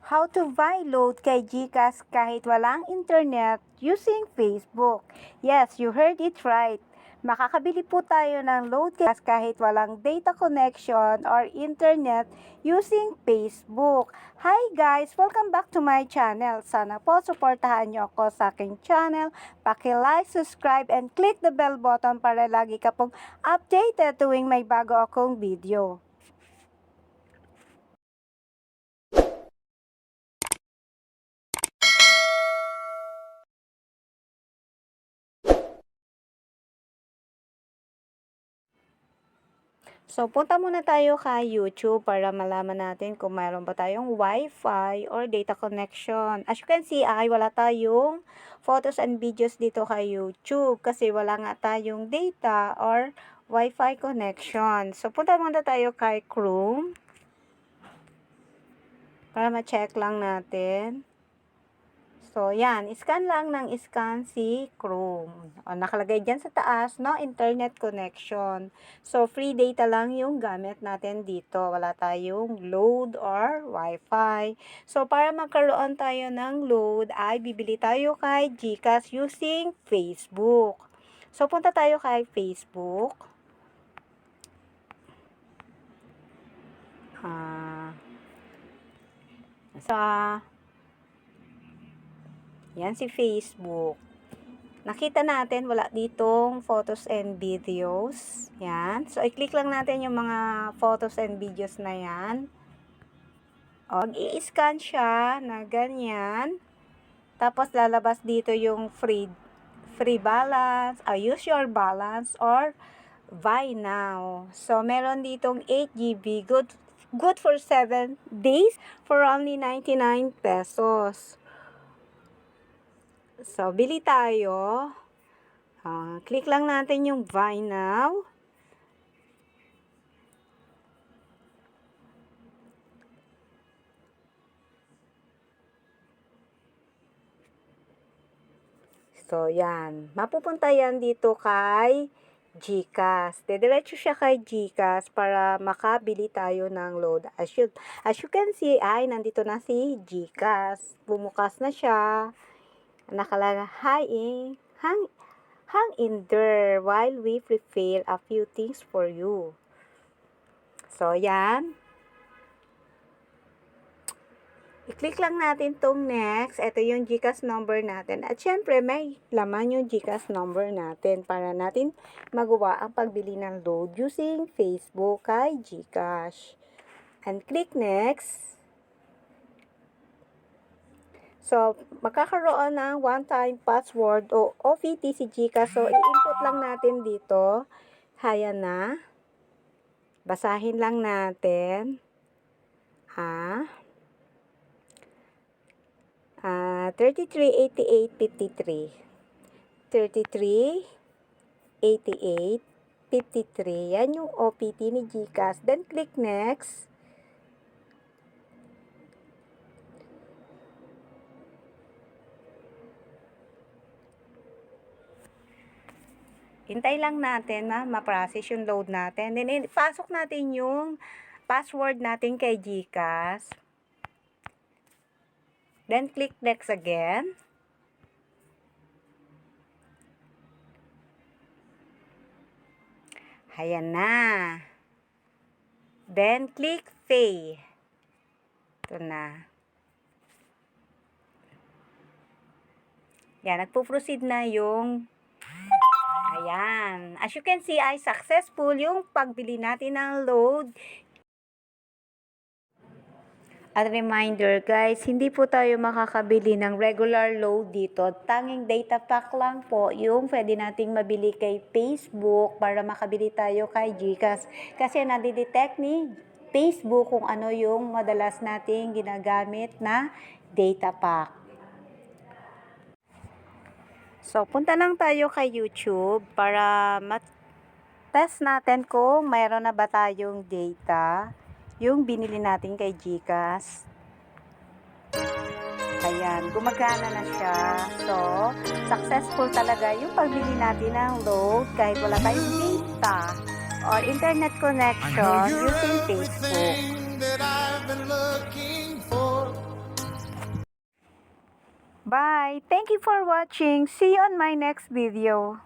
How to buy load kay GCash kahit walang internet using Facebook. Yes, you heard it right. Makakabili po tayo ng load kay GCash kahit walang data connection or internet using Facebook. Hi guys! Welcome back to my channel. Sana po suportahan nyo ako sa aking channel. Paki-like, subscribe, and click the bell button para lagi ka pong updated tuwing may bago akong video. So, punta muna tayo kay YouTube para malaman natin kung mayroon ba tayong Wi-Fi or data connection. As you can see, wala tayong photos and videos dito kay YouTube kasi wala nga tayong data or Wi-Fi connection. So, punta muna tayo kay Chrome para ma-check lang natin. So, yan. Scan lang ng scan si Chrome. O, nakalagay dyan sa taas, no? Internet connection. So, free data lang yung gamit natin dito. Wala tayong load or Wi-Fi. So, para magkaroon tayo ng load, ay bibili tayo kay GCash using Facebook. So, punta tayo kay Facebook. Yan si Facebook. Nakita natin, wala ditong photos and videos. Yan. So, i-click lang natin yung mga photos and videos na yan. O, i-scan siya na ganyan. Tapos, lalabas dito yung free balance, use your balance, or buy now. So, meron ditong 8 GB, good for 7 days for only 99 pesos. So, bili tayo. Click lang natin yung buy now. So, yan. Mapupunta yan dito kay GCash. Dediretso siya kay GCash para makabili tayo ng load. As you can see, nandito na si GCash. Bumukas na siya. Nakalagay, hang in there while we prepare a few things for you. So, yan. I-click lang natin tong next. Ito yung GCash number natin. At syempre, may laman yung GCash number natin para natin magawa ang pagbili ng load using Facebook kay GCash. And click next. So, magkakaroon ng one-time password o OVT si GCash. So, i-input lang natin dito. Ayan na. Basahin lang natin. 338853. 338853. Yan yung OPT ni GCash. Then, click next. Hintay lang natin na ma-process yung load natin. Then, pasok natin yung password natin kay GCash. Then, click next again. Ayan na. Then, click pay. Ito na. Yan, nagpo-proceed na yung ayan. As you can see, ay successful yung pagbili natin ng load. At reminder guys, hindi po tayo makakabili ng regular load dito. Tanging data pack lang po yung pwede nating mabili kay Facebook para makabili tayo kay GCash. Kasi nadidetect ni Facebook kung ano yung madalas nating ginagamit na data pack. So, punta lang tayo kay YouTube para test natin kung mayroon na ba tayong data yung binili natin kay GCash. Ayan, gumagana na siya. So, successful talaga yung pagbili natin ng load kahit wala tayong data or internet connection using Facebook. Bye! Thank you for watching. See you on my next video.